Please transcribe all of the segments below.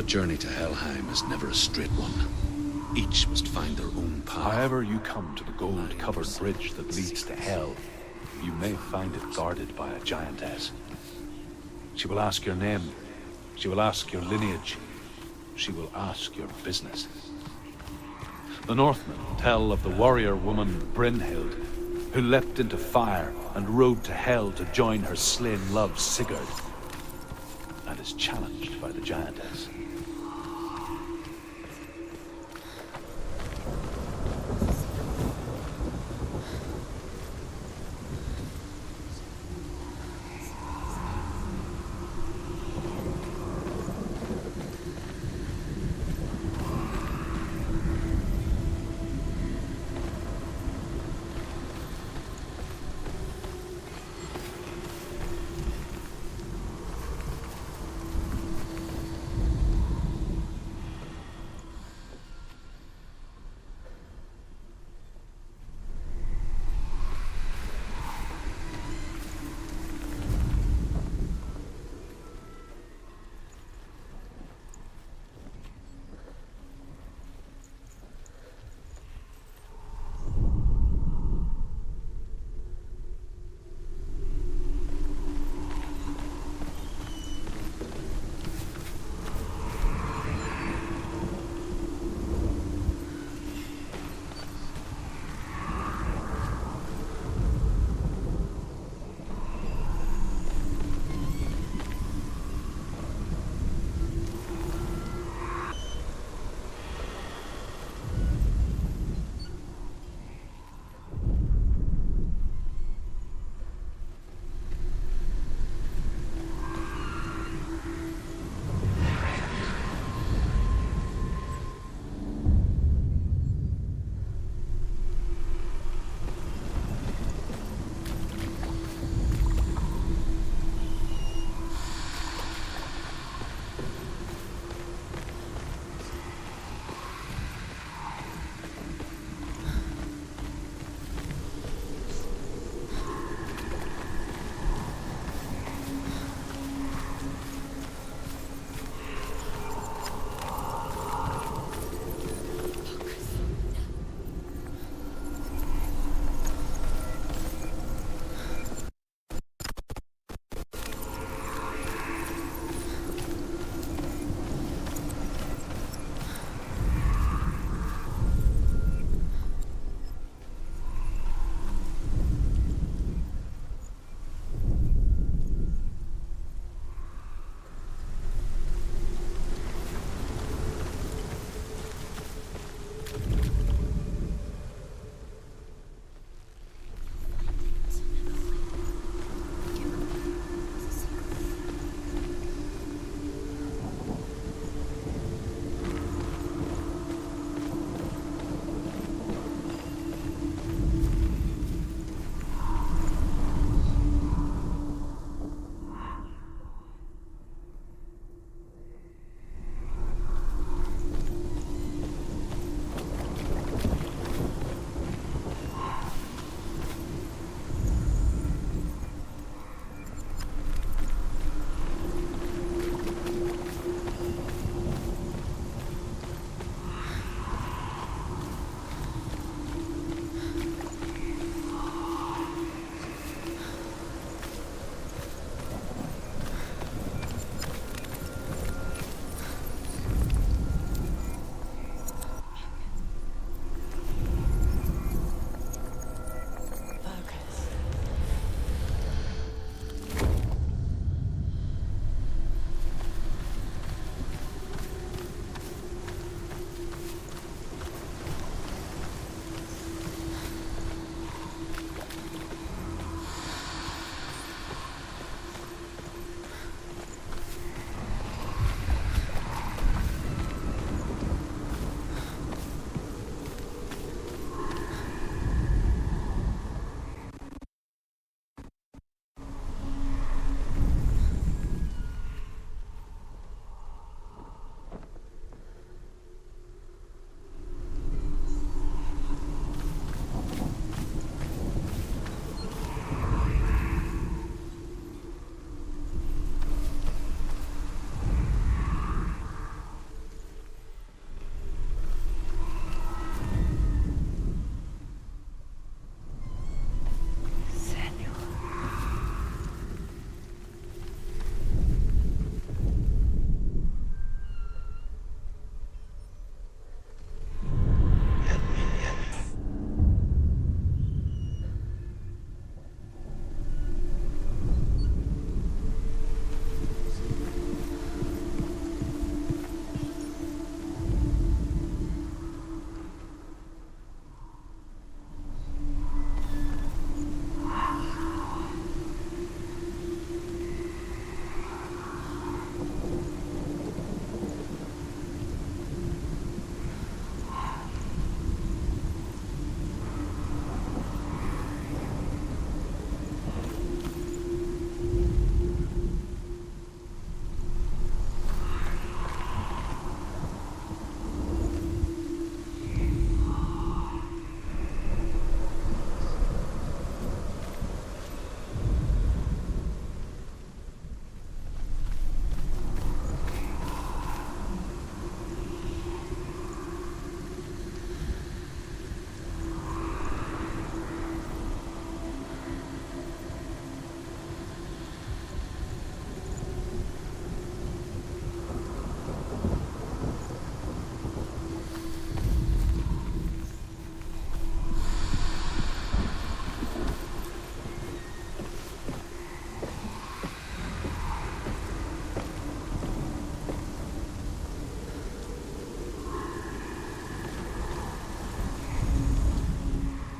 The journey to Helheim is never a straight one. Each must find their own path. However you come to the gold-covered bridge that leads to Hell, you may find it guarded by a giantess. She will ask your name. She will ask your lineage. She will ask your business. The Northmen tell of the warrior woman Brynhild, who leapt into fire and rode to Hell to join her slain love Sigurd, and is challenged by the giantess.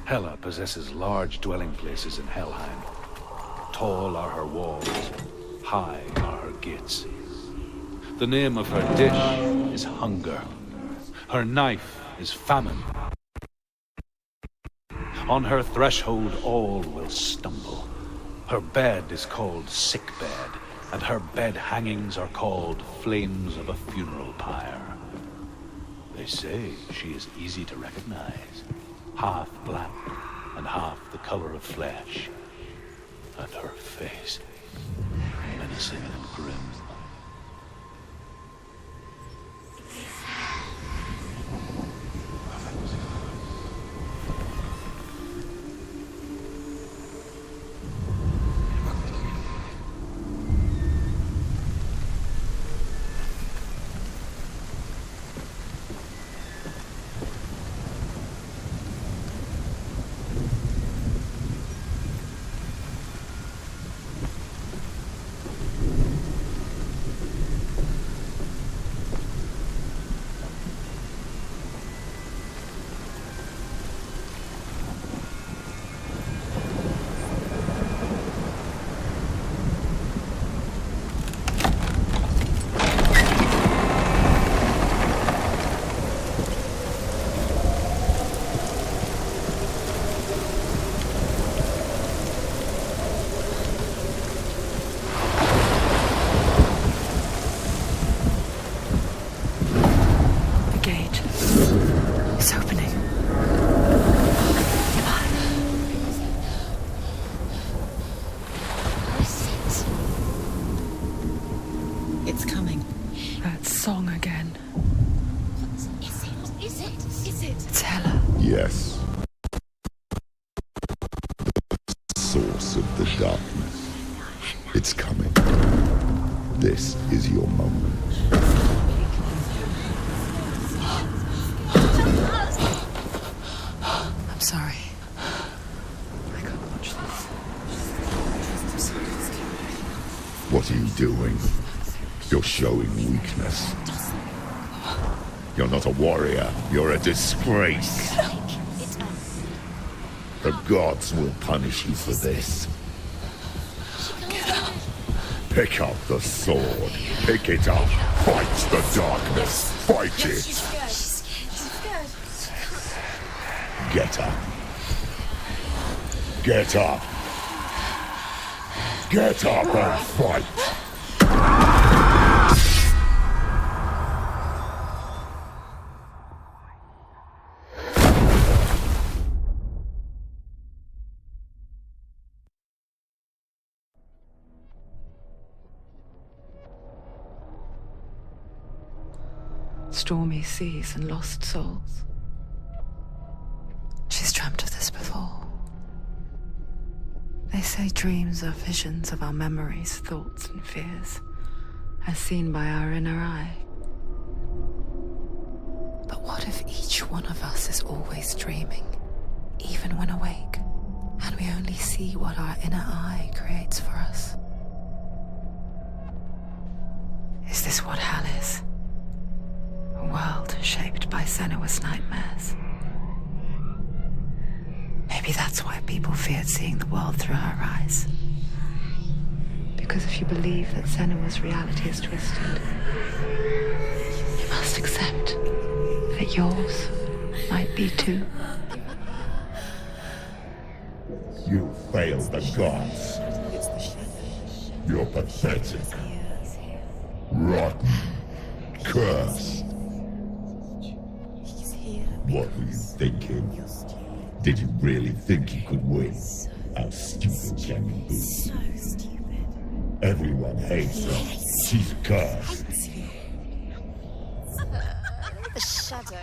Hela possesses large dwelling places in Helheim. Tall are her walls, high are her gates. The name of her dish is hunger. Her knife is famine. On her threshold all will stumble. Her bed is called sick bed, and her bed hangings are called flames of a funeral pyre. They say she is easy to recognize, half black and half the color of flesh, and her face menacing and grim. Yes. Source of the darkness. It's coming. This is your moment. I'm sorry. I can't watch this. What are you doing? You're showing weakness. You're not a warrior. You're a disgrace. The gods will punish you for this. Pick up the sword. Pick it up. Fight the darkness. Fight it. Get up. Get up. Get up and fight. Stormy seas and lost souls. She's dreamt of this before. They say dreams are visions of our memories, thoughts, and fears, as seen by our inner eye. But what if each one of us is always dreaming, even when awake, and we only see what our inner eye creates for us? Is this what hell is? A world shaped by Senua's nightmares. Maybe that's why people feared seeing the world through her eyes. Because if you believe that Senua's reality is twisted, you must accept that yours might be too. You failed the gods. You're pathetic. Rotten. Cursed. What were you thinking? Did you really think you could win? How stupid can you be? So stupid. Everyone hates her. She's cursed. The shadow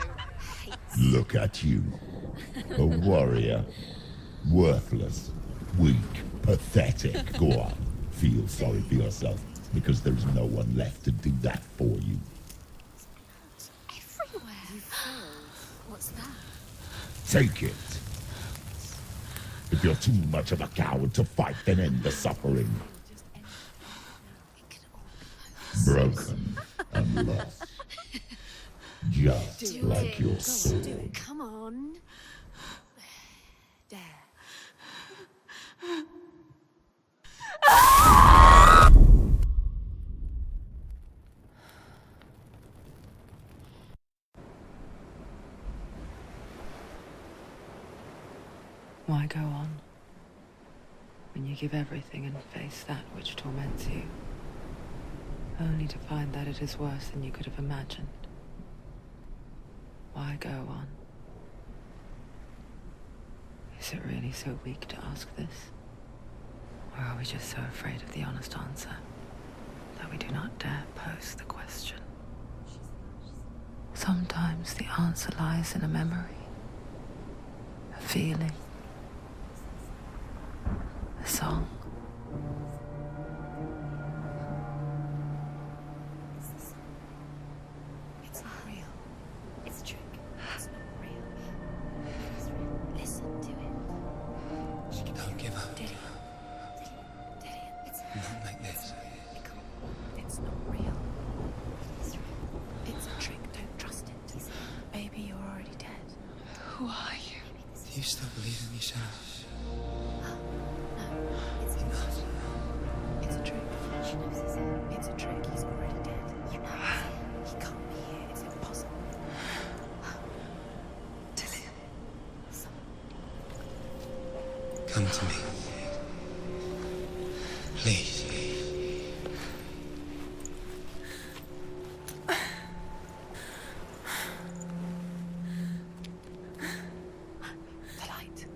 hates. Look at you. A warrior. Worthless. Weak. Pathetic. Go on. Feel sorry for yourself, because there's no one left to do that for you. Everywhere. You failed. What's that? Take it. If you're too much of a coward to fight, then end the suffering. Broken and lost. Just like your soul. Come on. Why go on when you give everything and face that which torments you, only to find that it is worse than you could have imagined? Why go on? Is it really so weak to ask this? Or are we just so afraid of the honest answer that we do not dare pose the question? Sometimes the answer lies in a memory, a feeling, a song. It's not real. It's a trick. It's not real. It's real. Listen to it. She Don't give up. Did it? It's Not like this. It's not real. It's real. It's a trick. Don't trust it. Maybe you're already dead. Who are you? Do you still believe in me, Senua? No, it's not. It's a trick. She knows he's here. It's a trick. He's already dead. You know he's here. He can't be here. It's impossible. Come to me. Please. The light.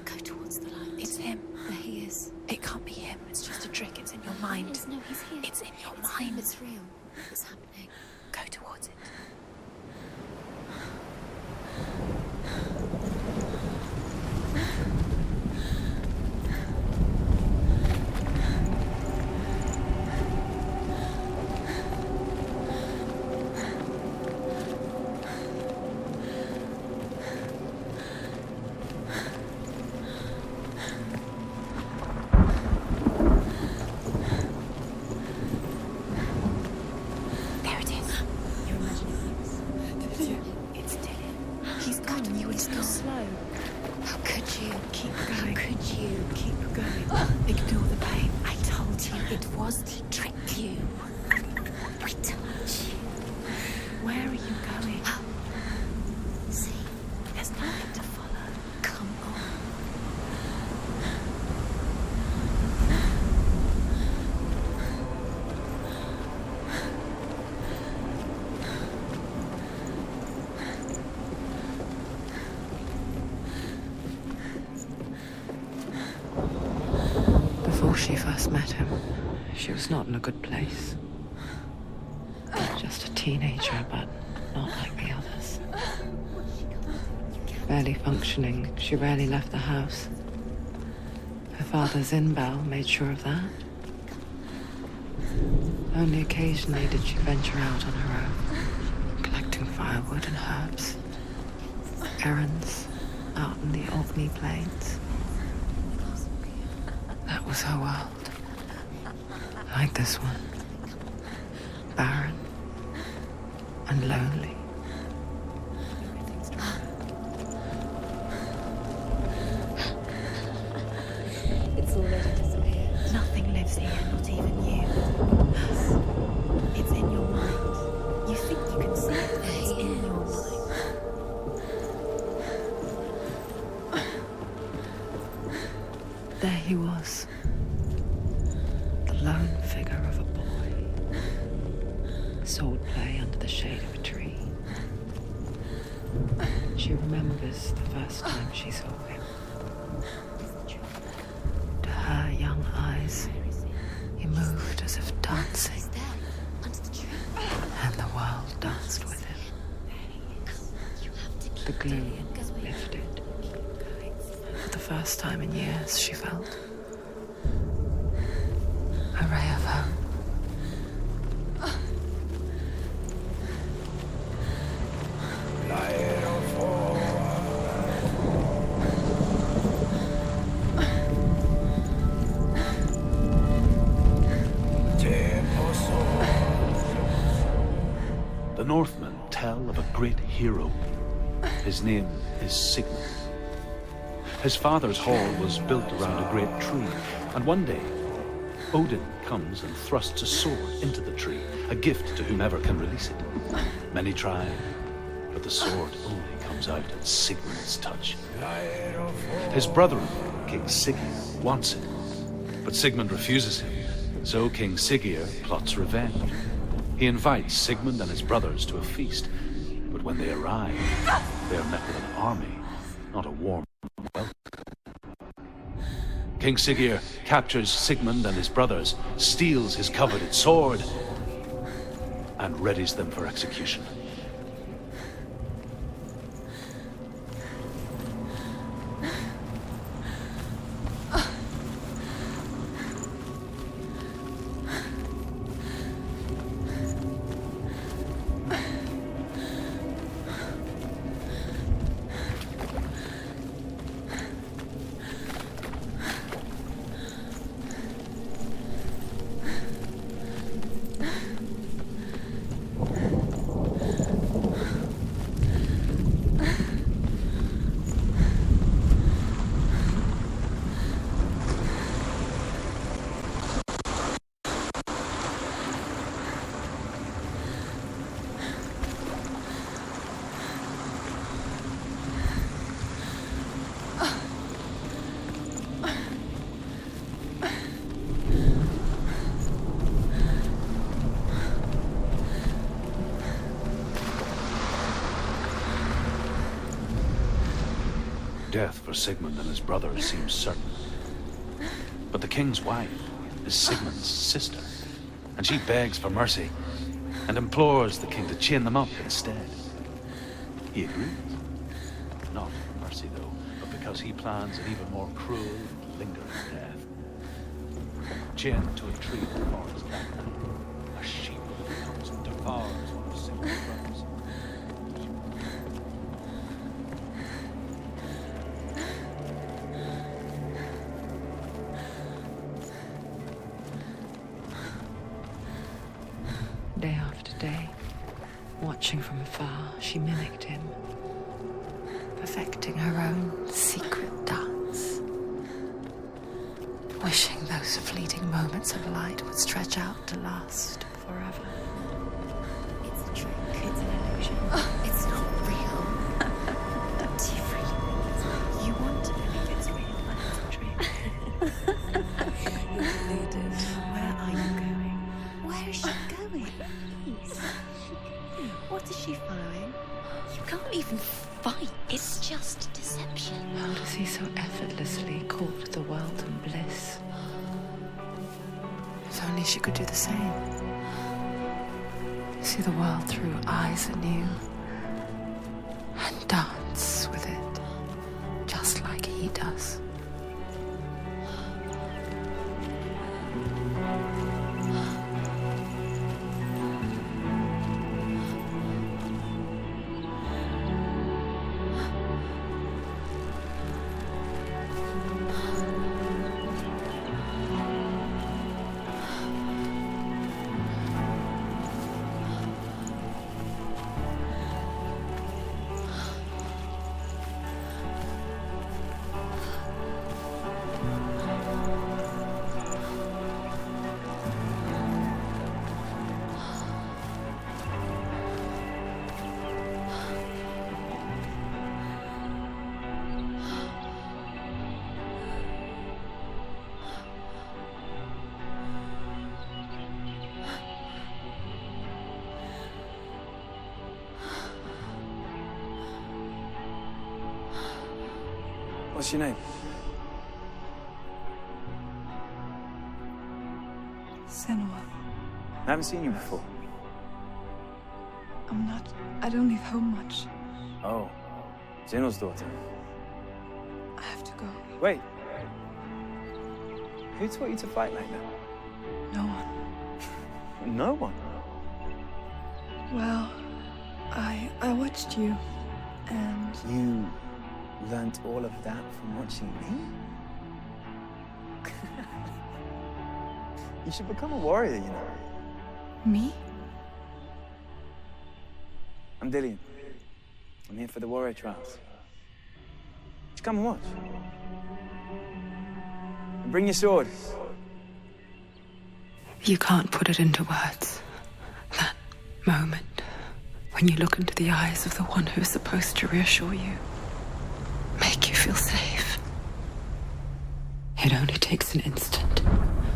Go towards the light. It's him. There he is. It can't be him. It's just a trick. It's in your mind. No, he's here. It's in your mind. It's real. It's happening. Go towards it. There it is. You're imagining things. It's Dylan. He's gone. You were still slow. How could you? Keep going. How could you? Keep going. Ignore the pain. I told you it was to trick you. I told you. Where are you going? See, there's nothing to follow. Come on. Before she first met him, she was not in a good place. Just a teenager, but not like the others. Barely functioning, she rarely left the house. Her father's in-bell made sure of that. Only occasionally did she venture out on her own, collecting firewood and herbs. Errands out in the Orkney Plains. That was her world. Like this one. Barren and lonely. It's already disappeared. Nothing lives here, not even you. It's in your mind. You think you can see it, but it's in your mind. There he was. The lone figure of a boy. Swordplay under the shade of a tree. She remembers the first time she saw him. To her young eyes, he moved as if dancing, and the world danced with him. The gloom lifted. For the first time in years, she felt a ray of hope. The Northmen tell of a great hero. His name is Sigmund. His father's hall was built around a great tree, and one day, Odin comes and thrusts a sword into the tree, a gift to whomever can release it. Many try, but but the sword only comes out at Sigmund's touch. His brother-in-law, King Siggeir, wants it, but Sigmund refuses him, so King Siggeir plots revenge. He invites Sigmund and his brothers to a feast, but when they arrive, they are met with an army, not a warm welcome. King Siggeir captures Sigmund and his brothers, steals his coveted sword, and readies them for execution. Death for Sigmund and his brothers seems certain. But the king's wife is Sigmund's sister, and she begs for mercy and implores the king to chain them up instead. He agrees. Not for mercy, though, but because he plans an even more cruel and lingering death. Chained to a tree in the forest that night, a sheep comes and devours one of Sigmund's brothers. Day after day, watching from afar, she mimicked him, perfecting her own secret dance, wishing those fleeting moments of light would stretch out to last forever. It's a trick. It's an illusion. It's not real. Do you really believe it? You want to believe it's real, but it's a trick. You're deluded. Where are you going? Where is she going? Please. What is she following? You can't even fight. It's just deception. How does he so effortlessly court the world and bliss? If only she could do the same. See the world through eyes anew and dance with it, just like he does. What's your name? Senua. I haven't seen you before. I don't leave home much. Oh, Zenua's daughter. I have to go. Wait. Who taught you to fight like that? No one. No one? Well, I watched you, and You learnt all of that from watching me? You should become a warrior, you know. me? I'm Dillian. I'm here for the warrior trials. Just come and watch. And bring your sword. You can't put it into words. That moment when when you look into the eyes of the one who is supposed to reassure you, make you feel safe. It only takes an instant.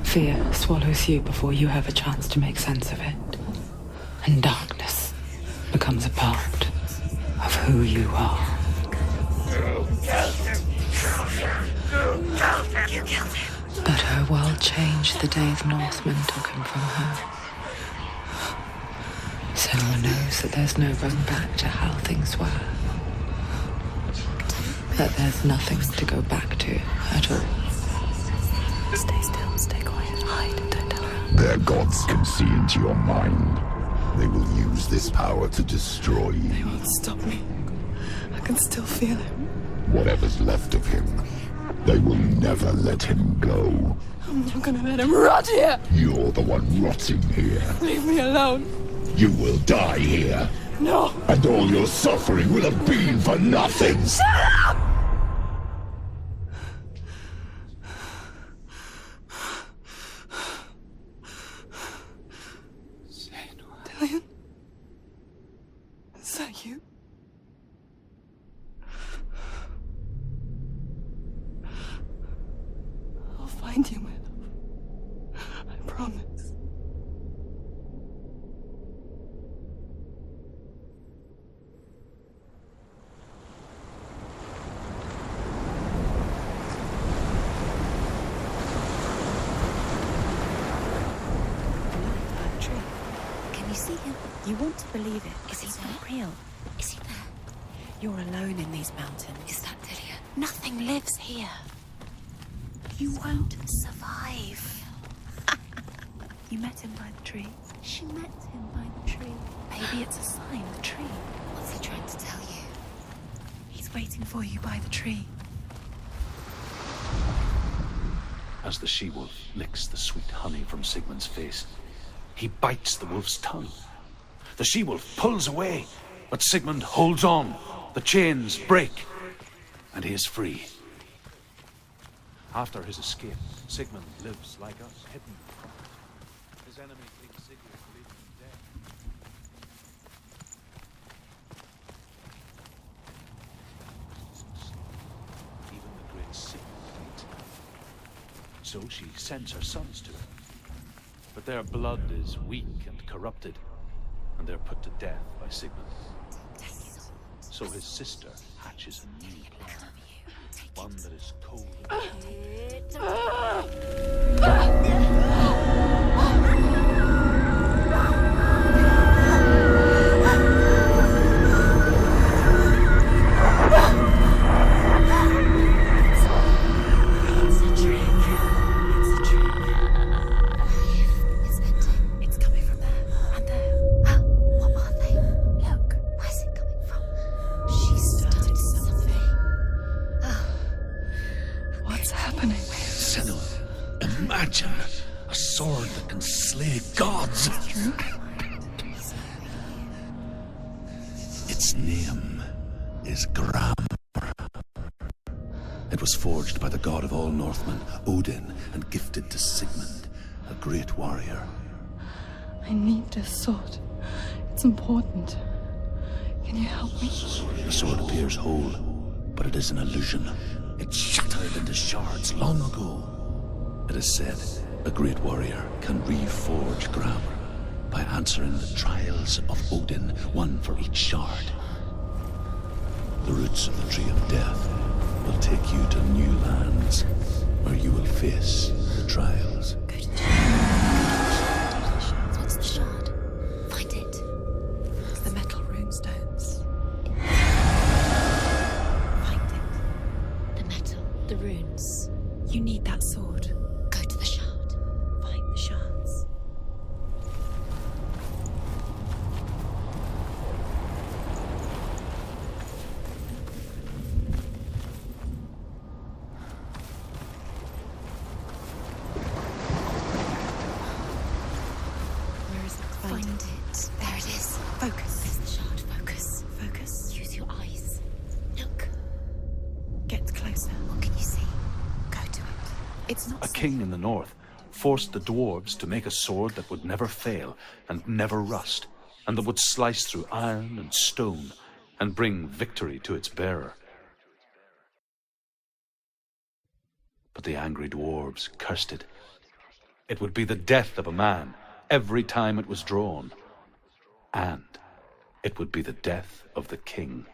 Fear swallows you before you have a chance to make sense of it. And darkness becomes a part of who you are. But her world changed the day the Northmen took him from her. Senua knows that there's no going back to how things were. That there's nothing to go back to at all. Stay still, stay quiet, hide, don't tell her. Their gods can see into your mind. They will use this power to destroy you. They won't stop me. I can still feel him. Whatever's left of him, they will never let him go. I'm not gonna let him rot here. You're the one rotting here. Leave me alone. You will die here. No. And all your suffering will have been for nothing. Shut up! Dillian? Is that you? I'll find you, my love. I promise. Can you see him? You want to believe it. Is he not real? Is he there? You're alone in these mountains. Is that Dillian? Nothing lives here. You won't survive. You met him by the tree. She met him by the tree. Maybe it's a sign, the tree. What's he trying to tell you? He's waiting for you by the tree. As the she-wolf licks the sweet honey from Sigmund's face, he bites the wolf's tongue. The she-wolf pulls away, but Sigmund holds on. The chains break, and he is free. After his escape, Sigmund lives like us, hidden. His enemy King Sigurd believes him dead. Even the great Sigmund hates him. So she sends her sons to him. But their blood is weak and corrupted, and they're put to death by Sigmund. So his sister hatches a new plan, one that is cold Imagine a sword that can slay gods. Its name is Gram. It was forged by the god of all Northmen, Odin, and gifted to Sigmund, a great warrior. I need this sword. It's important. Can you help me? The sword appears whole, but it is an illusion. It shattered into shards long ago. It is said a great warrior can reforge Gram by answering the trials of Odin, one for each shard. The roots of the tree of death will take you to new lands where you will face the trials. Go to the shard. What's the shard? Find it. It's the metal runestones. Find it. The metal, the runes. You need that sword. Go to the shard. Find the shards. Where is it? Find it. There it is. Focus. There's the shard. Focus. Focus. Use your eyes. Look. Get closer. What can you see? Go to it. It's not A king in the north forced the dwarves to make a sword that would never fail and never rust. and that would slice through iron and stone and bring victory to its bearer. But the angry dwarves cursed it. It would be the death of a man every time it was drawn, and it would be the death of the king.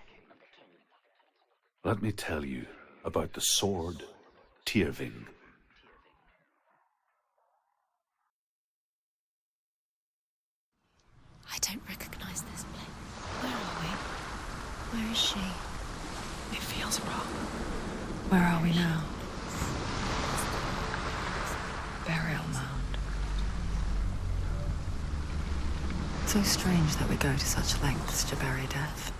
Let me tell you about the sword Tyrving. I don't recognize this place. Where are we? Where is she? It feels wrong. Where are we now? Burial mound. So strange that we go to such lengths to bury death.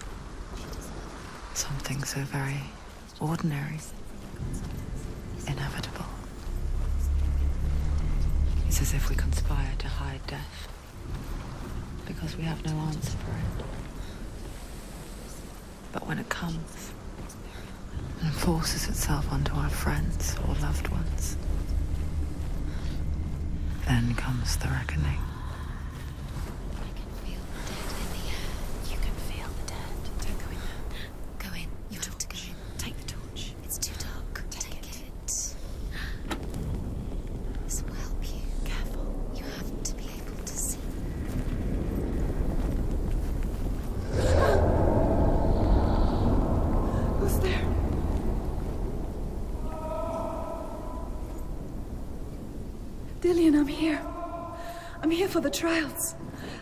Something so very ordinary, inevitable. It's as if we conspire to hide death, because we have no answer for it. But when it comes and forces itself onto our friends or loved ones, then comes the reckoning. I can feel the dead in the air. You can feel the dead. Don't go in there. Go in. You have to go in. Take the torch. It's too dark. Take it. This will help you. Careful. You have to be able to see. Who's there? Dillian, I'm here. I'm here for the trials.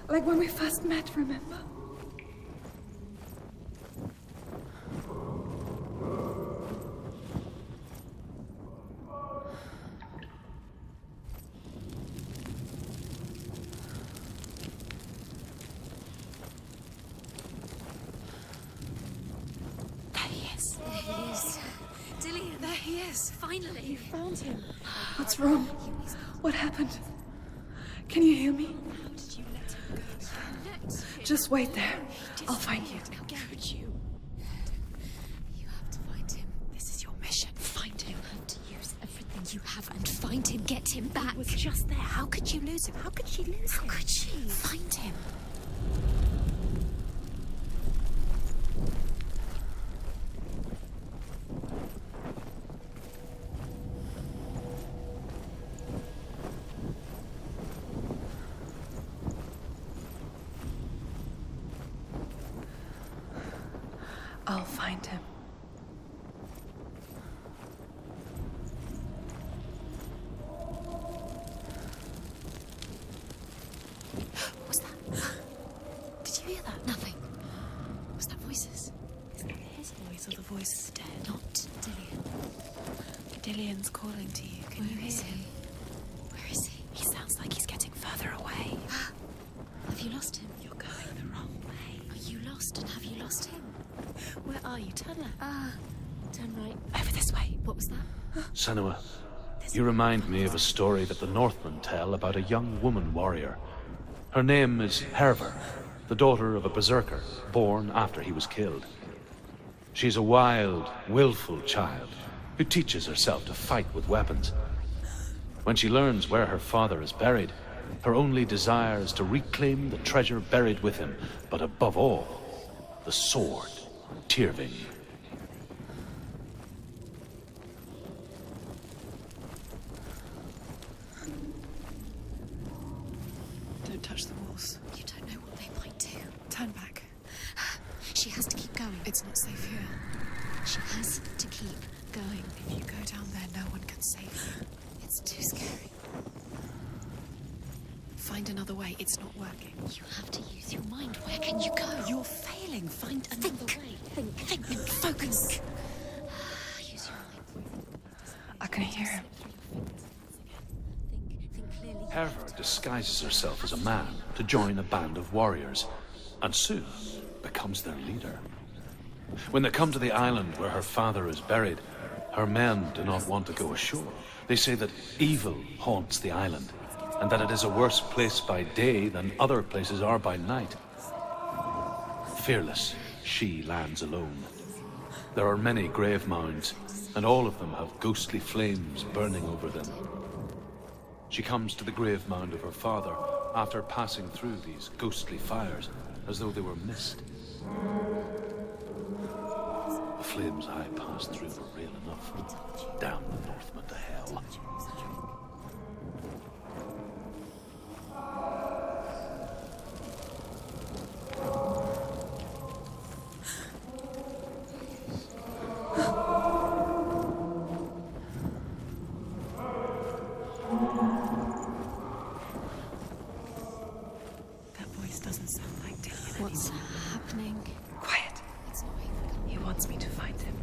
Like when we first met, remember? There he is. There he is. Dillian. There he is. Finally. You found him. What's wrong? What happened? Can you hear me? How did you let him go? Let him. Just wait there. I'll find you. How could you? You have to find him. This is your mission. Find him. You have to use everything you have and find him. Get him back. He was just there. How could you lose him? How could she lose him? How could she? Find him. I'll find him. What was that? Did you hear that? Nothing. Was that voices? Is that his voice or the voice of the dead? Not Dillian. Dillian's calling to you. Can you hear him? Where is he? He sounds like he's getting further away. Have you lost him? You're going the wrong way. Are you lost and have you lost him? Where are you? Turn left. Turn right. Over this way. What was that? Senua, you remind me of a story that the Northmen tell about a young woman warrior. Her name is Herver, the daughter of a berserker, born after he was killed. She's a wild, willful child who teaches herself to fight with weapons. When she learns where her father is buried, her only desire is to reclaim the treasure buried with him, but above all, the sword, Tyrving. Don't touch the walls. You don't know what they might do. Turn back. She has to keep going. It's not safe here. She has to keep going. If you go down there, no one can save you. It's too scary. Find another way. It's not working. You have to use your mind. Where can you go? You're failing. Find another way. Think. Focus. Use your mind. I can hear him. Think clearly. Herver disguises herself as a man to join a band of warriors, and soon becomes their leader. When they come to the island where her father is buried, her men do not want to go ashore. They say that evil haunts the island, and that it is a worse place by day than other places are by night. Fearless, she lands alone. There are many grave mounds, and all of them have ghostly flames burning over them. She comes to the grave mound of her father, after passing through these ghostly fires as though they were mist. The flames I passed through were real enough. Damn the Northmen to hell. That voice doesn't sound like Dillion. What's happening? Quiet. It's not even. He wants me to find him.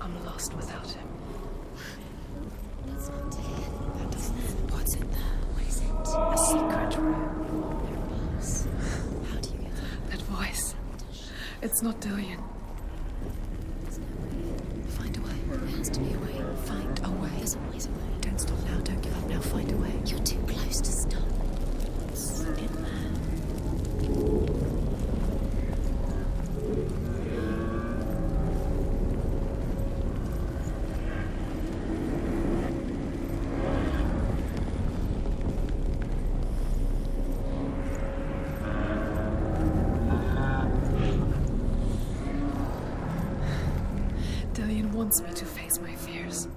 I'm lost without him. It's not Dillion. That doesn't. What's in there? What is it? A secret room. There are bars. How do you get in? That voice. It's not Dillion. Find a way. There has to be a way. Find a way. There's always a way. Don't stop now. Don't give up now. Find a way. You're too close to stop. What's in there? Dillion wants me to face my fears.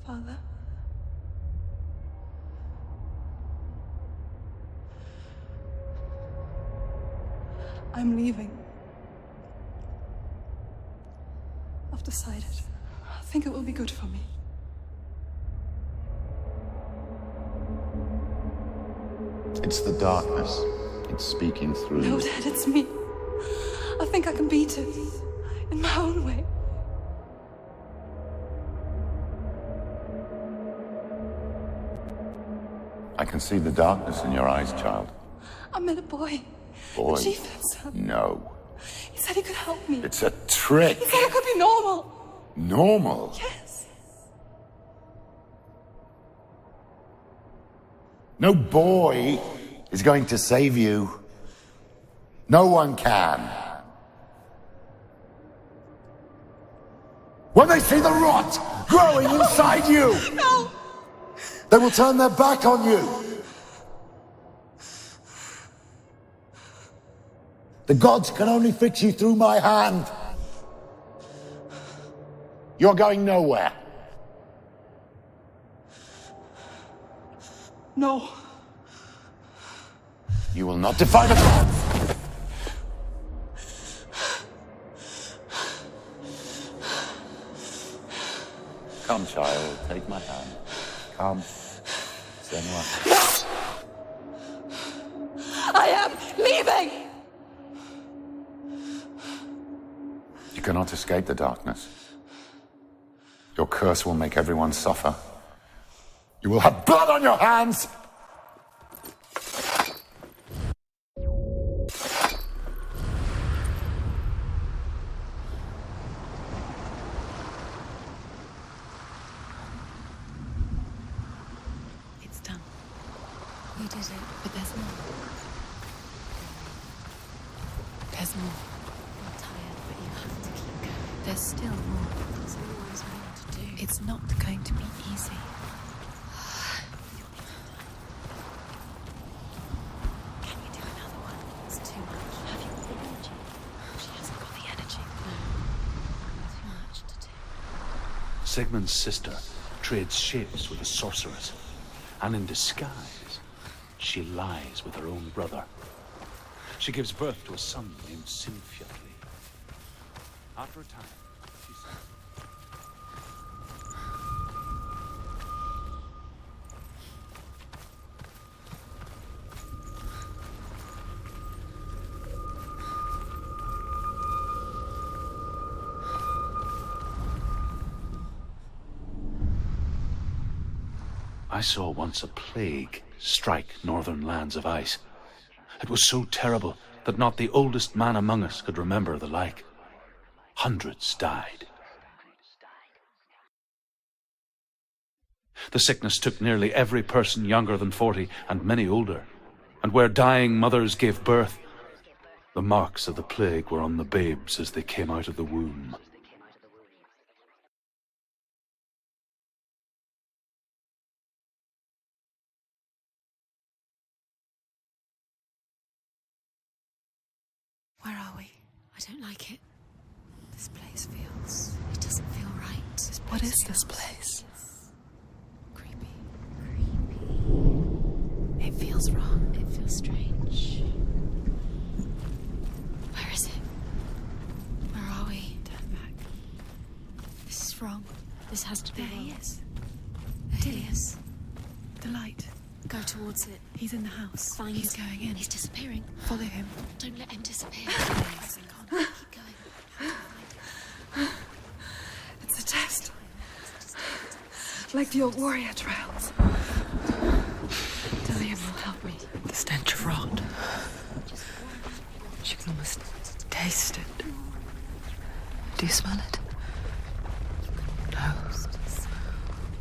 Father? I'm leaving. I've decided. I think it will be good for me. It's the darkness. It's speaking through No, you. Dad, it's me. I think I can beat it. In my own way. I can see the darkness in your eyes, child. I met a boy. Boy. The chieftain's son. No. He said he could help me. It's a trick. He said I could be normal. Normal. Yes. No boy is going to save you. No one can. When they see the rot growing inside you, No! they will turn their back on you. The gods can only fix you through my hand. You're going nowhere. No. You will not defy the gods. Come, child, take my hand. Come. Senua. I am leaving! You cannot escape the darkness. Your curse will make everyone suffer. You will have blood on your hands! It's done. You did it, but there's more. There's more. You're tired, but you have to keep going. There's still more. There's always more to do. It's not going to be easy. Can you do another one? It's too much. Have you got the energy? She hasn't got the energy. No. Too much to do. Sigmund's sister trades shapes with a sorceress, and in disguise, she lies with her own brother. She gives birth to a son named Sinfjotli. After a time, she says... I saw once a plague strike northern lands of ice. It was so terrible that not the oldest man among us could remember the like. Hundreds died. The sickness took nearly every person younger than 40 and many older. And where dying mothers gave birth, the marks of the plague were on the babes as they came out of the womb. Where are we? I don't like it. This place feels... It doesn't feel right. What is this place? Creepy. It feels wrong. It feels strange. Where is it? Where are we? Turn back. This is wrong. This has to be wrong. There he is. There he is. The light. Go towards it. He's in the house. Find He's it. going in. He's disappearing. Follow him. Don't let him disappear. Keep going. It's a test. Like the old warrior trials. Dillian will help me. The stench of rot. She can almost taste it. Do you smell it? No.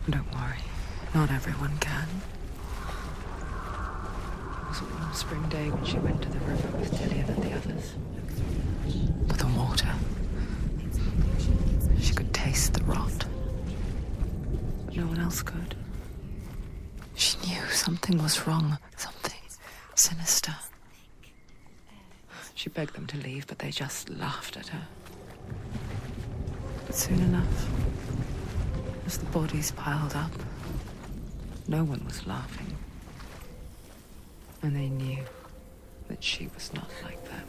Don't worry. Not everyone can. It was a warm spring day when she went to the river with Dillian and the others. But the water. She could taste the rot. But no one else could. She knew something was wrong. Something sinister. She begged them to leave, but they just laughed at her. But soon enough, as the bodies piled up, no one was laughing. And they knew that she was not like them.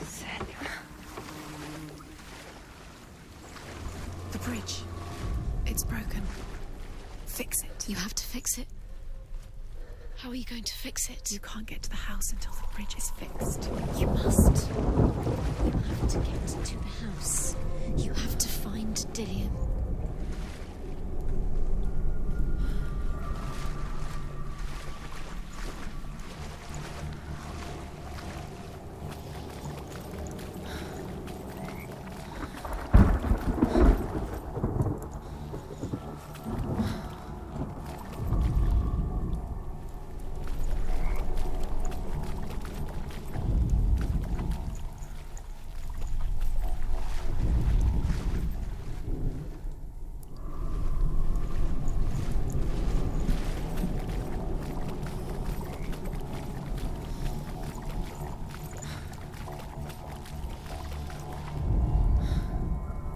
Senua. The bridge. It's broken. Fix it. You have to fix it. How are you going to fix it? You can't get to the house until the bridge is fixed. You must. You have to get to the house. You have to find Dillian.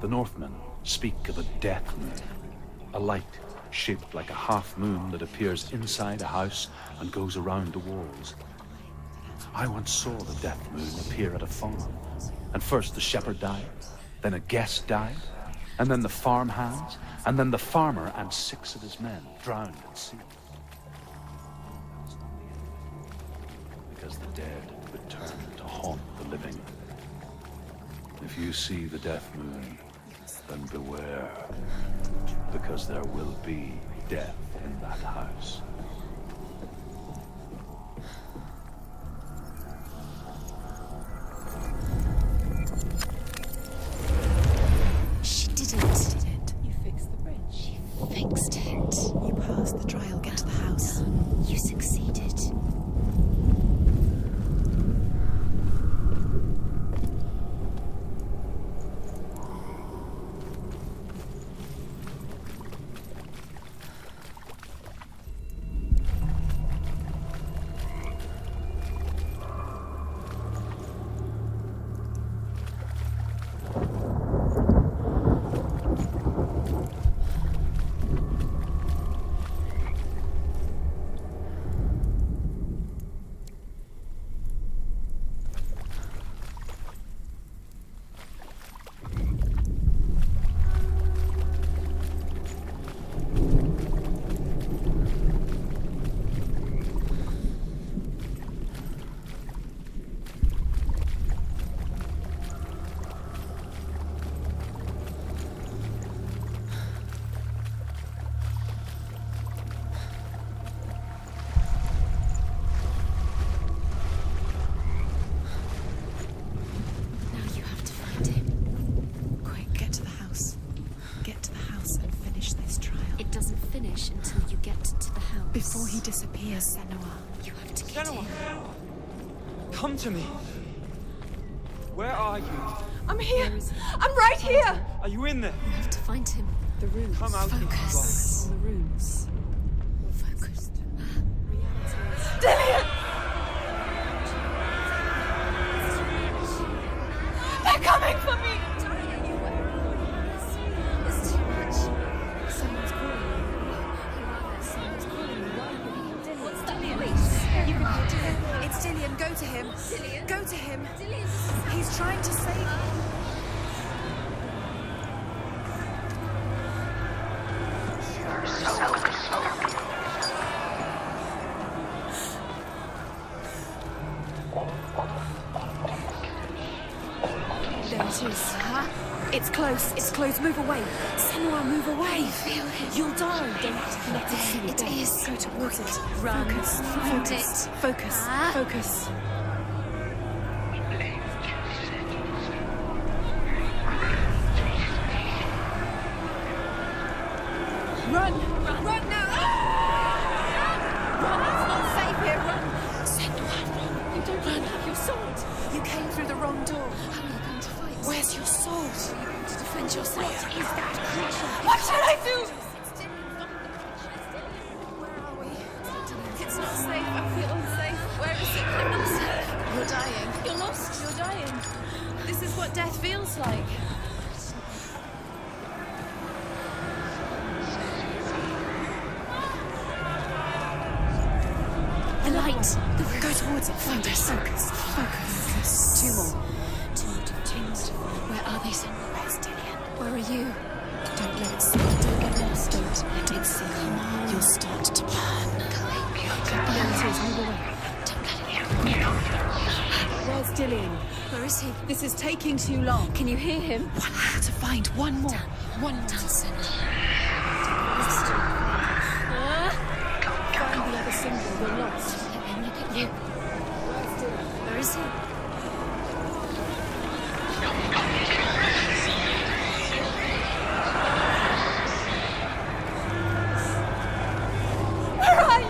The Northmen speak of a death moon, a light shaped like a half moon that appears inside a house and goes around the walls. I once saw the death moon appear at a farm, and first the shepherd died, then a guest died, and then the farm hands, and then the farmer and 6 of his men drowned at sea. Because the dead return to haunt the living. If you see the death moon, then beware, because there will be death in that house. She did it. You fixed the bridge. She fixed it. You passed the trial. Get to the house. You succeeded. you get to the house. Before he disappears, Senua, you have to get Senua, in. come to me. Where are you? I'm here. I'm right here. Are you in there? You have to find him. The runes. Come out. Focus. On the runes. Focus. Dillian! They're coming for me! It's too much. Someone's calling you. Who are they? Someone's calling you. Why are they? What's that voice? You can do it. It's Dillian. Go to him. Dillian? Go to him. Dillian. He's trying to save you. There it is. Huh? It's close. It's close. Move away. Senua, move away. Feel it. You'll die. Don't let it see you. It Don't. is. Go towards it. Run. Focus. Find Focus. it. Focus. Ah. Focus. Run! Run! Run now! Run! It's not safe here. Run! Senua, you don't run. Have your sword. You came through the wrong door. How are you going to fight? Where's your sword? Are you going to defend yourself? What is that creature? What should I do? Where are we? It's not safe. I feel unsafe. Where is it? I'm not safe. You're dying. You're lost. You're dying. This is what death feels like. The light. The roof. Go towards it. Find it. Focus. Focus. Two more. Two more. Where are they, Senua? Where's Dillian? Where are you? Don't let it see. Don't get lost. Don't let it see. Come on. You'll start to burn. There it is. Move away. Don't let it. Where's Dillian? Where is he? This is taking too long. Can you hear him? One more to find. One more. One more. Down, Senua. Find the other symbol. You're lost. Let him look at you. Where is he? Where are you?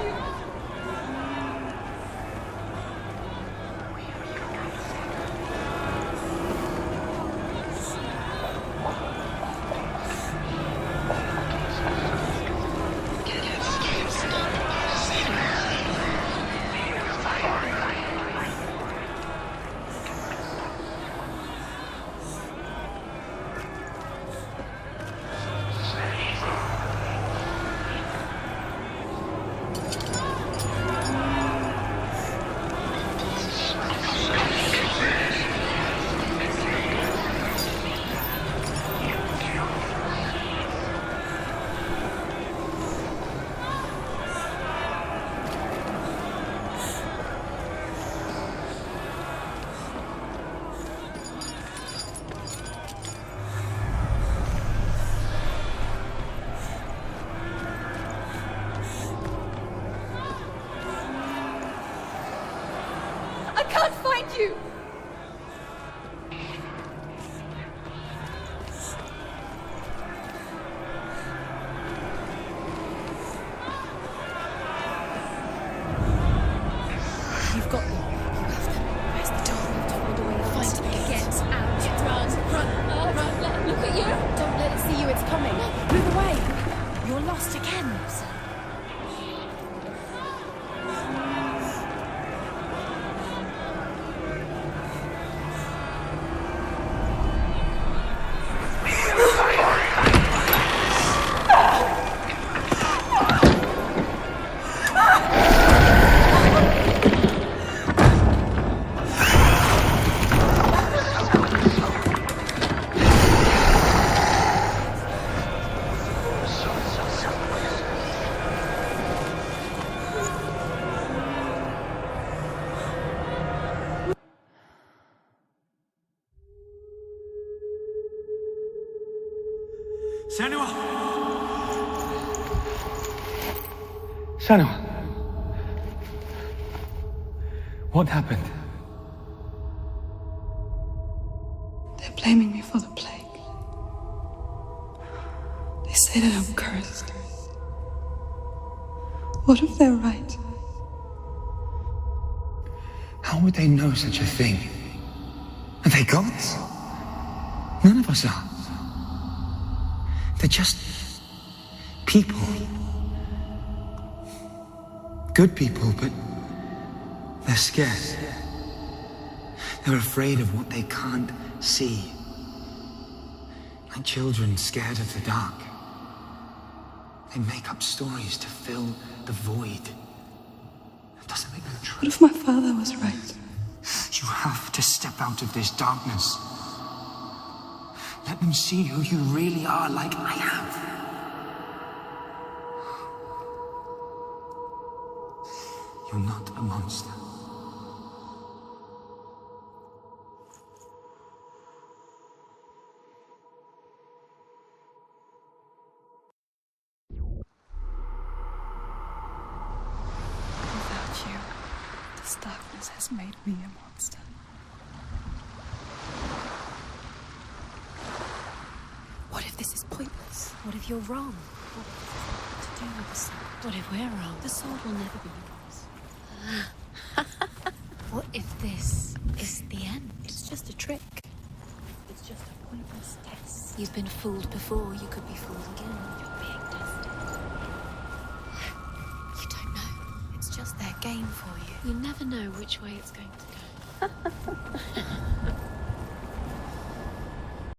I can't find you. You've got them. You have them. Where's the door? You have to find a way out. Find the gate. Get out. Run. Run. Let him look at you. Don't let it see you. It's coming. Move away. You're lost again. Senua! Senua! What happened? They're blaming me for the plague. They say that I'm cursed. What if they're right? How would they know such a thing? Are they gods? None of us are. They're just people. Good people, but they're scared. They're afraid of what they can't see. Like children scared of the dark. They make up stories to fill the void. That doesn't make them true. What if my father was right? You have to step out of this darkness. Let them see who you really are, like I have. You're not a monster. Without you, this darkness has made me a monster. What if this is pointless? What if you're wrong? What to do with the sword? What if we're wrong? The sword will never be yours. What if this is the end? It's just a trick. It's just a pointless test. You've been fooled before. You could be fooled again. You're being tested. You don't know. It's just their game for you. You never know which way it's going to go.